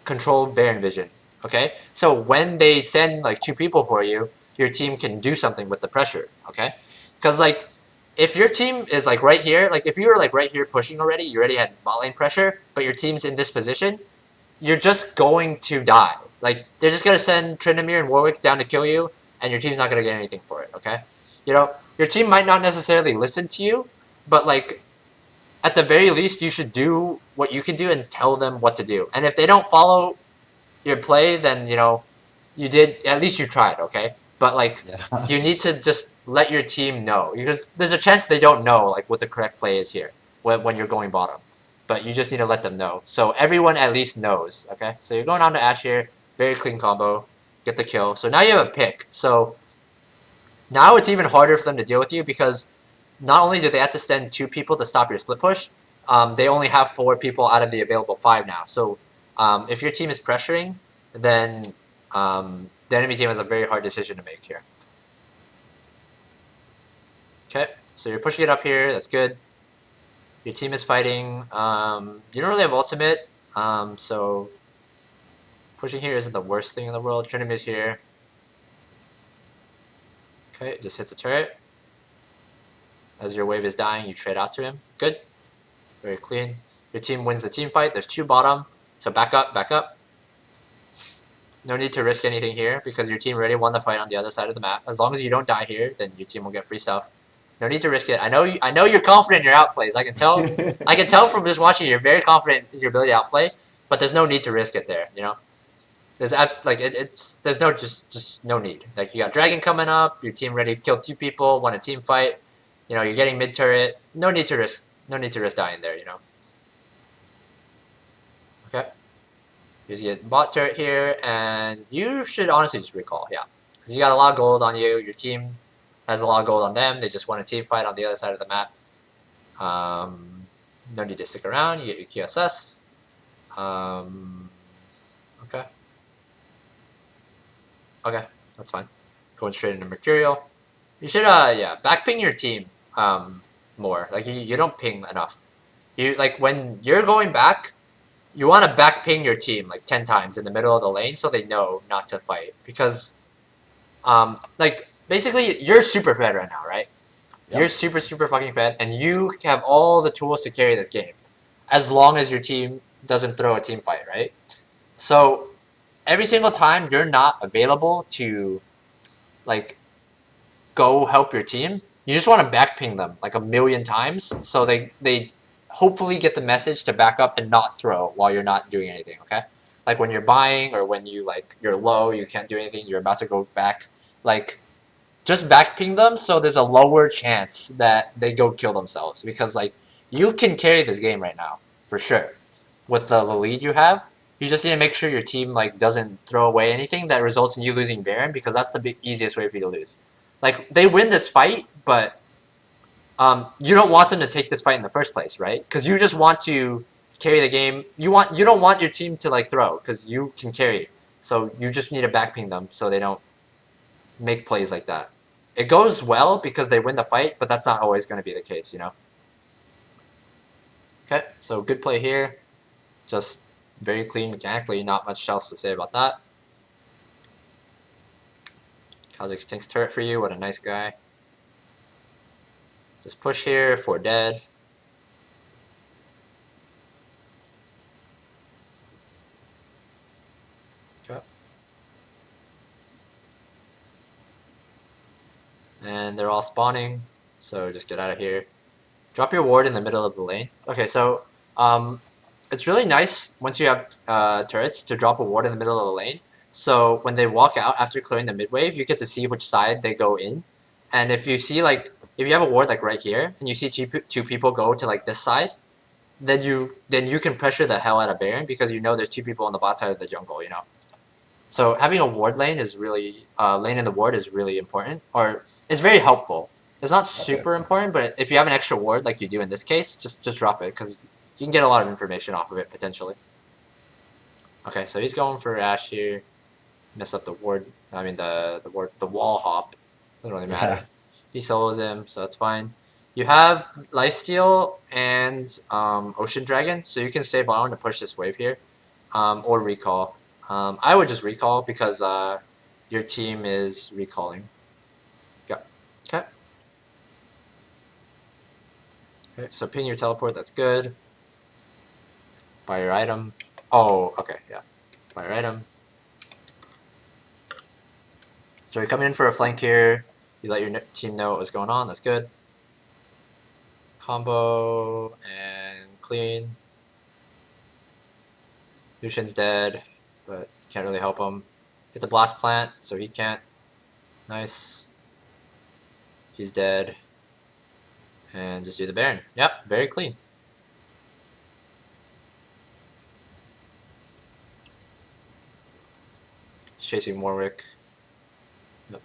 control Baron vision. Okay? So when they send like 2 people for you, your team can do something with the pressure. Okay? Because like if your team is like right here, like if you were like right here pushing already, you already had bot lane pressure, but your team's in this position, you're just going to die. Like, they're just going to send Tryndamere and Warwick down to kill you, and your team's not going to get anything for it, okay? You know, your team might not necessarily listen to you, but, like, at the very least, you should do what you can do and tell them what to do. And if they don't follow your play, then, you know, at least you tried, okay? But, like, Yeah. you need to just let your team know, because there's a chance they don't know, like, what the correct play is here when you're going bottom. But you just need to let them know. So everyone at least knows, okay? So you're going on to Ashe here. Very clean combo. Get the kill. So now you have a pick. So now it's even harder for them to deal with you because not only do they have to send 2 people to stop your split push, they only have 4 people out of the available 5 now. So if your team is pressuring, then the enemy team has a very hard decision to make here. Okay, so you're pushing it up here. That's good. Your team is fighting. You don't really have ultimate, so pushing here isn't the worst thing in the world. Tryndamere is here. Okay, just hit the turret. As your wave is dying, you trade out to him. Good. Very clean. Your team wins the team fight. There's 2 bottom, so back up, back up. No need to risk anything here because your team already won the fight on the other side of the map. As long as you don't die here, then your team will get free stuff. No need to risk it. I know you're confident in your outplays. I can tell. I can tell from just watching. You're very confident in your ability to outplay, but there's no need to risk it there. You know, there's there's no just no need. Like you got dragon coming up. Your team ready to kill 2 people. Won a team fight. You know, you're getting mid turret. No need to risk. No need to risk dying there. You know. Okay. You get bot turret here, and you should honestly just recall, yeah. Because you got a lot of gold on you, your team has a lot of gold on them, they just won a team fight on the other side of the map. No need to stick around, you get your QSS. Okay. Okay, that's fine. Going straight into Mercurial. You should, yeah, backping your team more. Like, you don't ping enough. Like, when you're going back, you want to back ping your team like 10 times in the middle of the lane so they know not to fight. Because, like, basically, you're super fed right now, right? Yep. You're super, super fucking fed, and you have all the tools to carry this game. As long as your team doesn't throw a team fight, right? So, every single time you're not available to, like, go help your team, you just want to back ping them like a million times so they hopefully get the message to back up and not throw while you're not doing anything, okay? Like when you're buying or when you're low, you can't do anything, you're about to go back, like just back ping them so there's a lower chance that they go kill themselves because like you can carry this game right now for sure with the lead you have. You just need to make sure your team like doesn't throw away anything that results in you losing Baron because that's the easiest way for you to lose. Like they win this fight, but you don't want them to take this fight in the first place, right? Because you just want to carry the game. You don't want your team to like throw because you can carry. So you just need to backping them so they don't make plays like that. It goes well because they win the fight, but that's not always going to be the case, you know? Okay, so good play here. Just very clean mechanically, not much else to say about that. Kha'Zix tanks turret for you, what a nice guy. Just push here for dead. Okay. And they're all spawning, so just get out of here. Drop your ward in the middle of the lane. Okay, so it's really nice once you have turrets to drop a ward in the middle of the lane. So when they walk out after clearing the mid wave, you get to see which side they go in. And if you see like if you have a ward like right here and you see two people go to like this side, then you can pressure the hell out of Baron because you know there's two people on the bot side of the jungle, you know. So having a ward lane is really lane in the ward is really important, or it's very helpful. It's not super important, but if you have an extra ward like you do in this case, just drop it because you can get a lot of information off of it potentially. Okay, so he's going for Ashe here. Mess up the ward. I mean the wall hop. Doesn't really matter. Yeah. He solos him, so that's fine. You have Lifesteal and Ocean Dragon, so you can stay bottom to push this wave here, or recall. I would just recall because your team is recalling. Yeah. Okay. Okay. So pin your teleport. That's good. Buy your item. Oh, okay. Yeah. Buy your item. So you're coming in for a flank here. You let your team know what was going on. That's good. Combo and clean. Lucian's dead, but can't really help him. Hit the blast plant, so he can't. Nice. He's dead. And just do the Baron. Yep, very clean. He's chasing Warwick. Yep.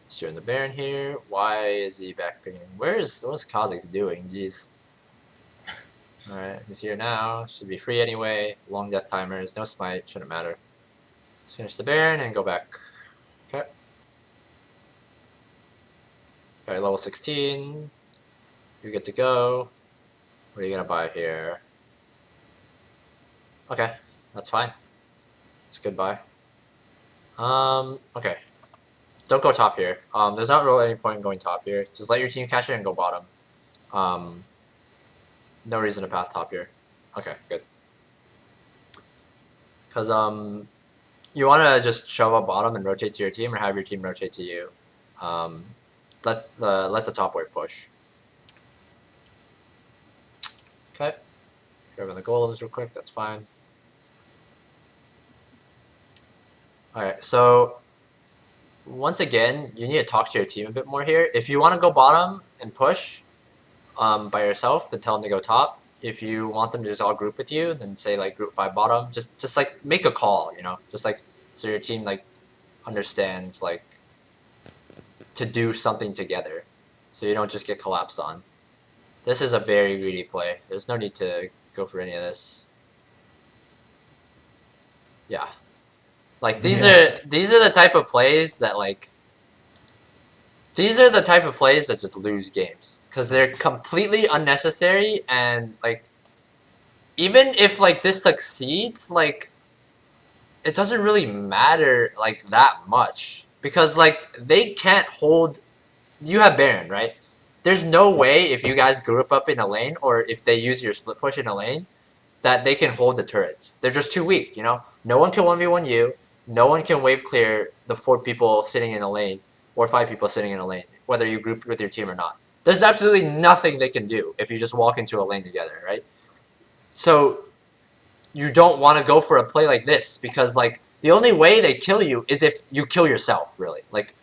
He's doing the Baron here. Why is he backpicking? What's Kha'Zix doing? Jeez. Alright, he's here now. Should be free anyway. Long death timers. No smite. Shouldn't matter. Let's finish the Baron and go back. Okay. Alright, level 16. You're good to go. What are you gonna buy here? Okay, that's fine. It's a good buy. Okay. Don't go top here. There's not really any point in going top here. Just let your team catch it and go bottom. No reason to path top here. Okay, good. Because you want to just shove up bottom and rotate to your team, or have your team rotate to you. Let the top wave push. Okay. Grabbing the golems real quick. That's fine. All right. So once again, you need to talk to your team a bit more here. If you want to go bottom and push by yourself, then tell them to go top. If you want them to just all group with you, then say like group 5 bottom. Just like make a call, you know, just like so your team like understands like to do something together, so you don't just get collapsed on. This is a very greedy play. There's no need to go for any of this. Yeah, like these are the type of plays that like these are the type of plays that just lose games because they're completely unnecessary and like even if like this succeeds, like it doesn't really matter like that much because like they can't hold. You have Baron, right? There's no way if you guys group up in a lane or if they use your split push in a lane that they can hold the turrets. They're just too weak, you know? No one can 1v1 you. No one can wave clear the 4 people sitting in a lane or 5 people sitting in a lane, whether you group with your team or not. There's absolutely nothing they can do if you just walk into a lane together, right? So you don't want to go for a play like this because like the only way they kill you is if you kill yourself, really. Like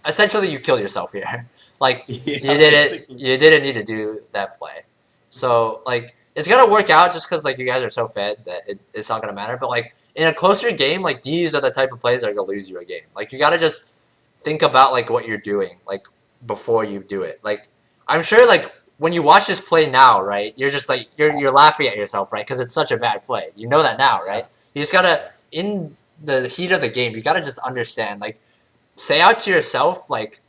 essentially you kill yourself here. Like you didn't need to do that play. So like it's gonna work out just because like you guys are so fed that it's not gonna matter. But like in a closer game, like these are the type of plays that are gonna lose you a game. Like you gotta just think about like what you're doing like before you do it. Like I'm sure like when you watch this play now, right? You're just like you're laughing at yourself, right? Because it's such a bad play. You know that now, right? You just gotta in the heat of the game, you gotta just understand like say out to yourself like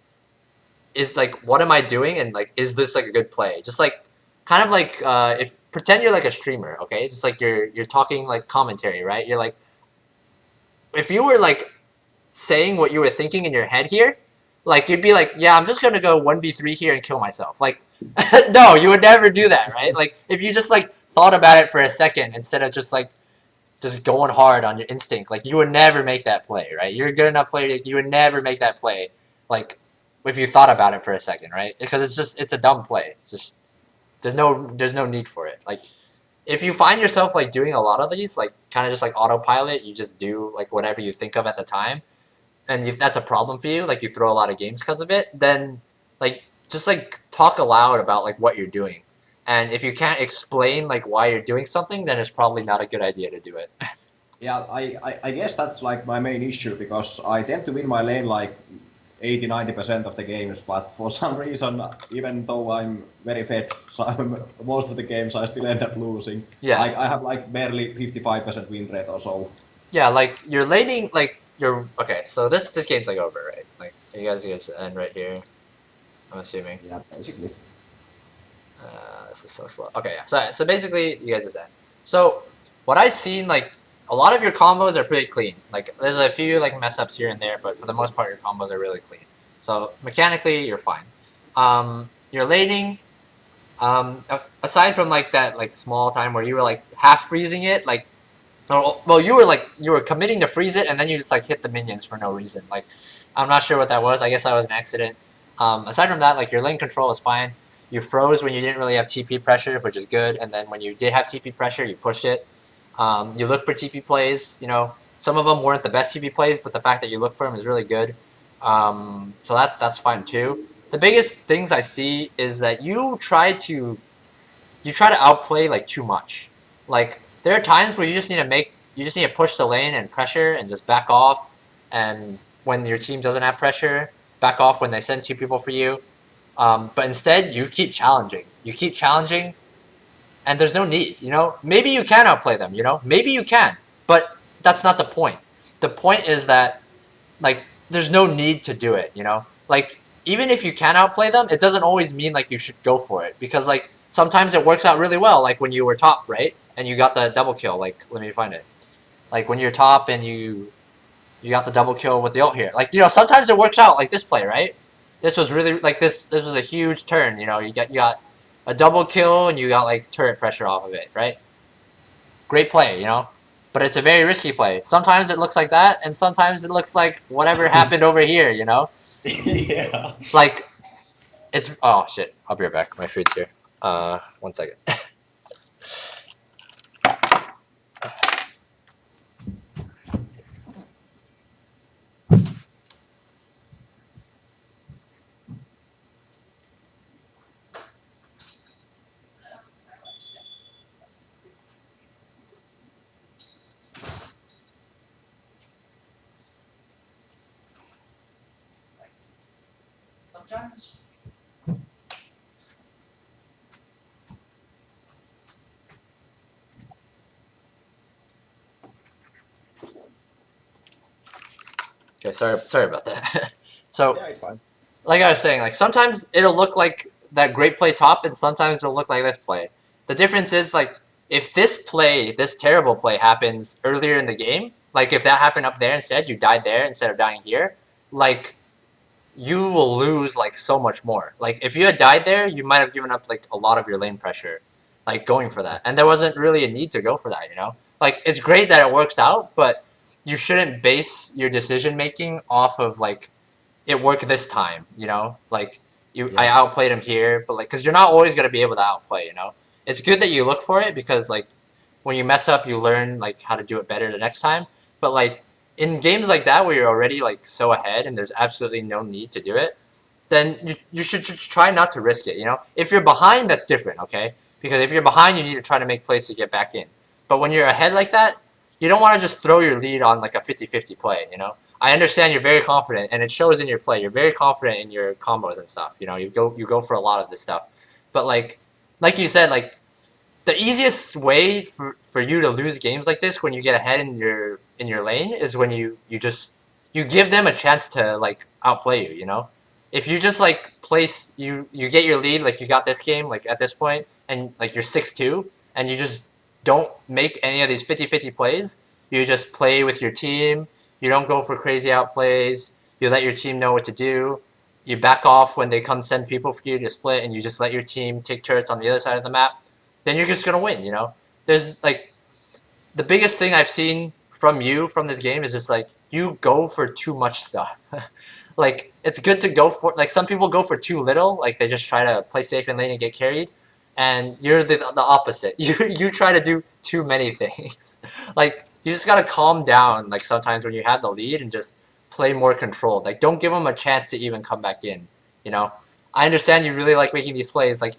is like what am I doing and like is this like a good play? Just like kind of like if pretend you're like a streamer, okay? Just like you're talking like commentary, right? You're like if you were like saying what you were thinking in your head here, like you'd be like, yeah, I'm just gonna go 1v3 here and kill myself. Like no, you would never do that, right? Like if you just like thought about it for a second instead of just like just going hard on your instinct, like you would never make that play, right? You're a good enough player, you would never make that play, like if you thought about it for a second, right? Because it's a dumb play. It's just there's no need for it. Like if you find yourself like doing a lot of these, like kind of just like autopilot, you just do like whatever you think of at the time, and if that's a problem for you, like you throw a lot of games because of it, then like just like talk aloud about like what you're doing. And if you can't explain like why you're doing something, then it's probably not a good idea to do it. Yeah, I guess that's like my main issue because I tend to win my lane like 80-90% of the games, but for some reason, even though I'm very fed, so most of the games I still end up losing. Yeah. I have like barely 55% win rate or so. Yeah, like you're laning like you're okay. So this game's like over, right? Like you guys end right here. I'm assuming. Yeah, basically. This is so slow. Okay, yeah. So basically, you guys just end. So what I've seen, like a lot of your combos are pretty clean. Like there's a few like mess ups here and there, but for the most part, your combos are really clean. So mechanically, you're fine. Your laning, aside from like that like small time where you were like half freezing it, like well you were committing to freeze it and then you just like hit the minions for no reason. Like I'm not sure what that was. I guess that was an accident. Aside from that, like your lane control is fine. You froze when you didn't really have TP pressure, which is good. And then when you did have TP pressure, you pushed it. You look for TP plays. You know, some of them weren't the best TP plays, but the fact that you look for them is really good. So that's fine too. The biggest things I see is that you try to outplay like too much. Like there are times where you just need to push the lane and pressure and just back off. And when your team doesn't have pressure, back off when they send 2 people for you. But instead, you keep challenging. You keep challenging, and there's no need, you know? Maybe you can outplay them, you know? Maybe you can, but that's not the point. The point is that, like, there's no need to do it, you know? Like, even if you can outplay them, it doesn't always mean, like, you should go for it. Because, like, sometimes it works out really well, like when you were top, right? And you got the double kill, like, let me find it. Like, when you're top and you got the double kill with the ult here. Like, you know, sometimes it works out, like this play, right? This was really like this was a huge turn, you know. You got a double kill and you got like turret pressure off of it, right? Great play, you know. But it's a very risky play. Sometimes it looks like that, and sometimes it looks like whatever happened over here, you know. Yeah. Like it's oh shit. I'll be right back. My food's here. 1 second. Okay, sorry about that. So, Yeah, it's fine. like I was saying, like sometimes it'll look like that great play top, and sometimes it'll look like this play. The difference is like if this play, this terrible play happens earlier in the game, like if that happened up there instead, you died there instead of dying here, like you will lose like so much more. Like if you had died there, you might have given up like a lot of your lane pressure, like going for that, and there wasn't really a need to go for that. You know, like it's great that it works out, but you shouldn't base your decision making off of like it worked this time. You know, like I outplayed him here, but like because you're not always gonna be able to outplay. You know, it's good that you look for it because like when you mess up, you learn like how to do it better the next time. But like in games like that where you're already like so ahead and there's absolutely no need to do it, then you should just try not to risk it. You know, if you're behind, that's different, okay? Because if you're behind, you need to try to make plays to get back in. But when you're ahead like that, you don't want to just throw your lead on like a 50-50 play. You know, I understand you're very confident, and it shows in your play. You're very confident in your combos and stuff. You know, you go for a lot of this stuff, but like you said, like the easiest way for you to lose games like this when you get ahead in your lane is when you give them a chance to like outplay you, you know? If you just like place you get your lead, like you got this game like at this point, and like you're 6-2 and you just don't make any of these 50-50 plays, you just play with your team, you don't go for crazy outplays, you let your team know what to do, you back off when they come send people for you to split, and you just let your team take turrets on the other side of the map, then you're just gonna win. You know, there's like the biggest thing I've seen from you from this game is just like you go for too much stuff. Like it's good to go for like some people go for too little, like they just try to play safe in lane and get carried, and you're the opposite. You try to do too many things. Like you just gotta calm down. Like sometimes when you have the lead and just play more controlled. Like don't give them a chance to even come back in. You know, I understand you really like making these plays. Like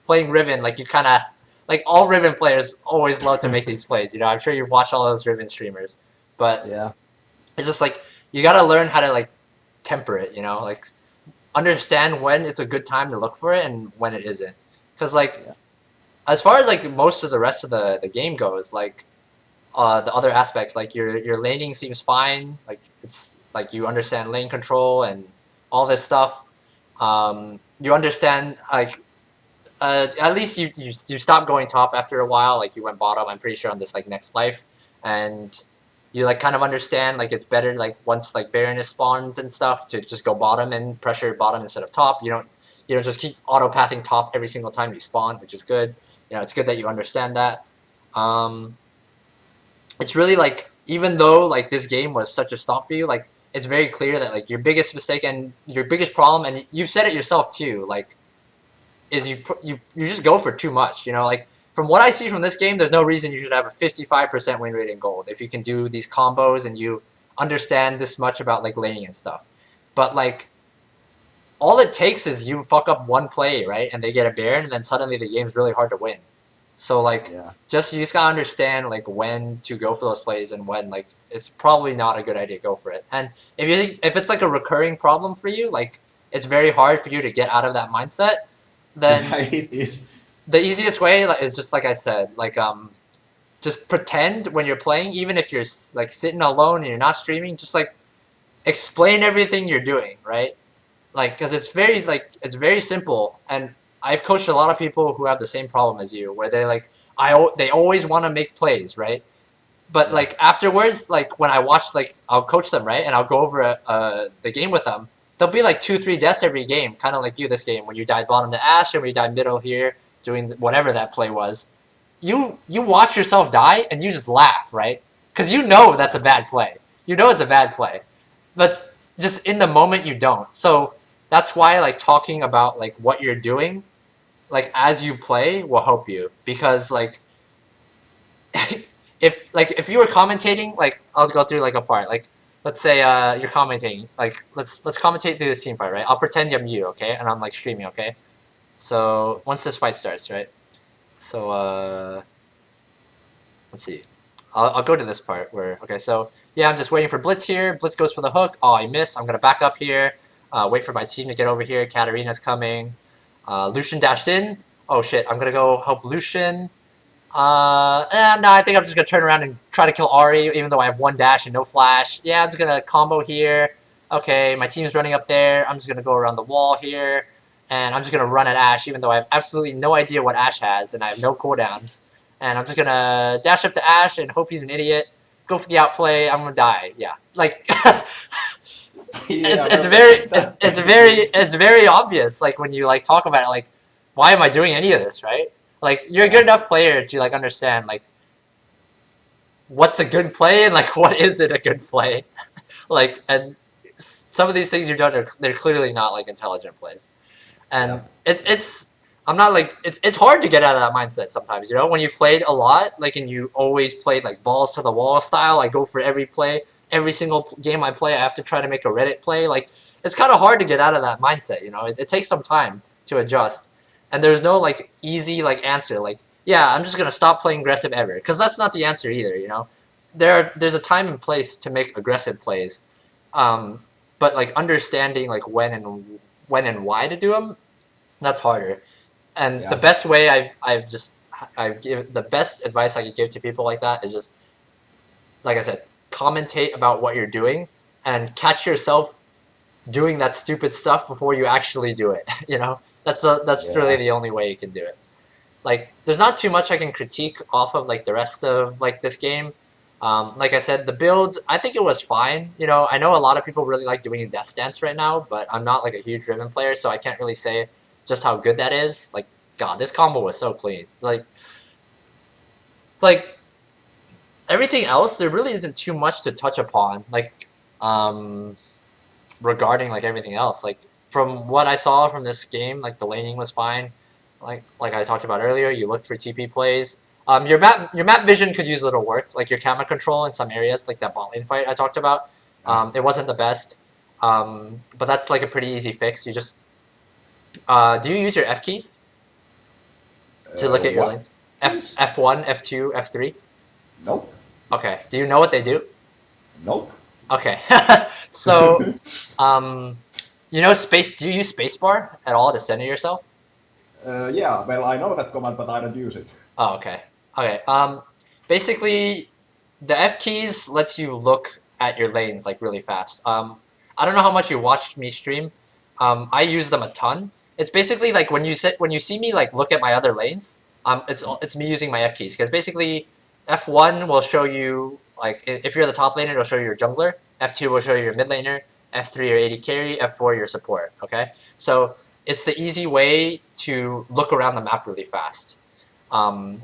playing Riven, like you kind of like all Riven players always love to make these plays. You know, I'm sure you've watched all those Riven streamers, but Yeah. it's just like you gotta learn how to like temper it. You know, like understand when it's a good time to look for it and when it isn't. Because like as far as like most of the rest of the game goes, like the other aspects, like your laning seems fine. Like it's like you understand lane control and all this stuff. You understand like at least you stop going top after a while. Like you went bottom, I'm pretty sure on this like next life, and you like kind of understand like it's better like once like Baroness spawns and stuff to just go bottom and pressure bottom instead of top. You don't just keep auto pathing top every single time you spawn, which is good. You know, it's good that you understand that. Um, it's really like even though like this game was such a stomp for you, like it's very clear that like your biggest mistake and your biggest problem, and you've said it yourself too, like is you just go for too much. You know, like from what I see from this game, there's no reason you should have a 55% win rate in gold if you can do these combos and you understand this much about like laning and stuff. But like all it takes is you fuck up one play, right, and they get a Baron, and then suddenly the game's really hard to win. So like you just gotta understand like when to go for those plays and when like it's probably not a good idea to go for it. And if it's like a recurring problem for you, like it's very hard for you to get out of that mindset, then it is. the easiest way is just like I said, like just pretend when you're playing, even if you're like sitting alone and you're not streaming, just like explain everything you're doing, right? Like because it's very simple, and I've coached a lot of people who have the same problem as you, where they like they always want to make plays, right? But like afterwards, like when I watch, like I'll coach them, right, and I'll go over the game with them. There'll be like 2-3 deaths every game, kind of like you this game when you died bottom to Ash and when you died middle here doing whatever that play was. You watch yourself die and you just laugh, right? Because you know that's a bad play. You know it's a bad play, but just in the moment you don't. So that's why like talking about like what you're doing like as you play will help you, because like if you were commentating, like I'll go through like a part, like let's say you're commentating, like let's commentate through this team fight, right? I'll pretend I'm you, okay, and I'm like streaming, okay? So once this fight starts, right? So let's see, I'll go to this part where okay, so yeah, I'm just waiting for Blitz here. Blitz goes for the hook. Oh, I miss. I'm gonna back up here. Wait for my team to get over here. Katarina's coming. Lucian dashed in. Oh shit, I'm gonna go help Lucian. No, I think I'm just gonna turn around and try to kill Ari, even though I have 1 dash and no flash. Yeah, I'm just gonna combo here. Okay, my team's running up there. I'm just gonna go around the wall here. And I'm just gonna run at Ashe, even though I have absolutely no idea what Ashe has, and I have no cooldowns. And I'm just gonna dash up to Ashe and hope he's an idiot. Go for the outplay. I'm gonna die. Yeah, like it's very obvious. Like when you like talk about it, like why am I doing any of this, right? Like you're a good enough player to like understand like what's a good play and like what isn't a good play. Like and some of these things you've done they're clearly not like intelligent plays. And it's I'm not like it's hard to get out of that mindset sometimes, you know, when you've played a lot, like and you always played like balls to the wall style, I go for every play, every single game I play I have to try to make a Reddit play, like it's kind of hard to get out of that mindset, you know, it takes some time to adjust. And there's no like easy like answer, like yeah, I'm just gonna stop playing aggressive ever, because that's not the answer either, you know. There's a time and place to make aggressive plays, but like understanding like when and why to do them, that's harder. And the best way I've given the best advice I could give to people like that is just, like I said, commentate about what you're doing and catch yourself doing that stupid stuff before you actually do it. You know, that's really the only way you can do it. Like, there's not too much I can critique off of like the rest of like this game. Like I said, the builds, I think it was fine. You know, I know a lot of people really like doing Death Stance right now, but I'm not like a huge Riven player, so I can't really say just how good that is. Like, God, this combo was so clean. Like everything else, there really isn't too much to touch upon. Like, regarding like everything else, like from what I saw from this game, like the laning was fine. Like I talked about earlier, you looked for TP plays. Your map vision could use a little work, like your camera control in some areas, like that bot lane fight I talked about. It wasn't the best, but that's like a pretty easy fix. You just do you use your F keys to look at your lanes? F1, F2, F3? Nope. Okay. Do you know what they do? Nope. Okay. So, you know space. Do you use spacebar at all to center yourself? Yeah. Well, I know that command, but I don't use it. Oh, okay. Okay. Basically, the F keys lets you look at your lanes like really fast. I don't know how much you watched me stream. I use them a ton. It's basically like when you see me like look at my other lanes. It's me using my F keys, because basically F1 will show you like if you're the top laner, it'll show you your jungler. F2 will show you your mid laner. F3 your AD carry. F4 your support. Okay, so it's the easy way to look around the map really fast. And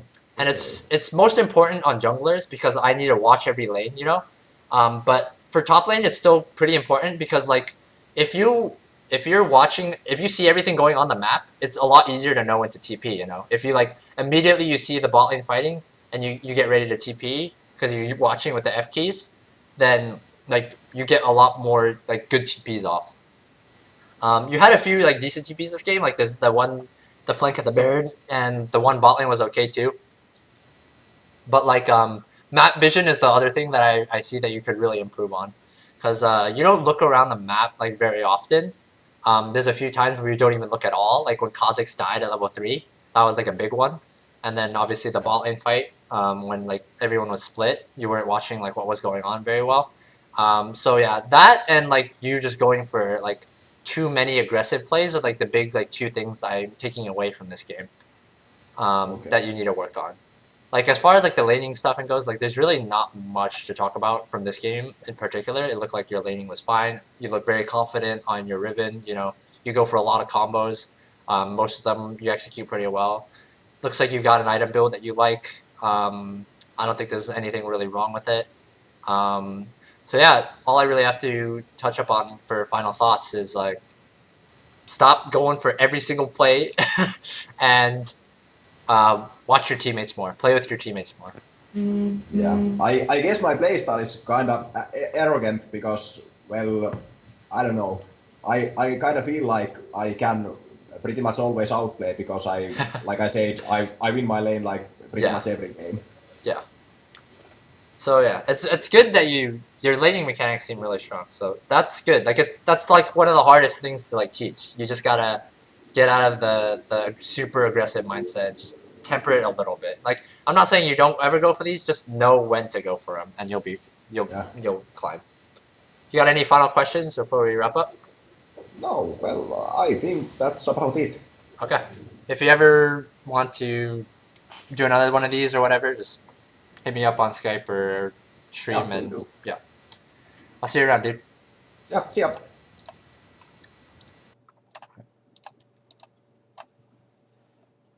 it's most important on junglers because I need to watch every lane, you know. But for top lane, it's still pretty important because like if you see everything going on the map, it's a lot easier to know when to TP, you know. If you like immediately you see the bot lane fighting and you get ready to TP because you're watching with the F keys, then like you get a lot more like good TPs off. You had a few like decent TPs this game, like there's the flank of the Baron, and the one bot lane was okay too. But like map vision is the other thing that I see that you could really improve on, because you don't look around the map like very often. There's a few times where you don't even look at all, like when Kha'Zix died at level 3. That was like a big one. And then obviously the bot lane fight, when like everyone was split, you weren't watching like what was going on very well. So yeah, that and like you just going for like too many aggressive plays are like the big like two things I'm taking away from this game, that you need to work on. Like as far as like the laning stuff and goes, like there's really not much to talk about from this game in particular. It looked like your laning was fine. You look very confident on your Riven. You know, you go for a lot of combos. Most of them you execute pretty well. Looks like you've got an item build that you like. I don't think there's anything really wrong with it. So yeah, all I really have to touch up on for final thoughts is like stop going for every single play and watch your teammates more. Play with your teammates more. Yeah, I guess my playstyle is kind of arrogant because, well, I don't know. I kind of feel like I can pretty much always outplay because like I said, I win my lane like pretty much every game. Yeah. So yeah, it's good that your laning mechanics seem really strong. So that's good. Like that's like one of the hardest things to like teach. You just gotta get out of the super aggressive mindset. Just temper it a little bit. Like I'm not saying you don't ever go for these. Just know when to go for them, and you'll climb. You got any final questions before we wrap up? No, well, I think that's about it. Okay. If you ever want to do another one of these or whatever, just hit me up on Skype or stream, Yeah, will and do. yeah, I'll see you around, dude. Yeah, see ya.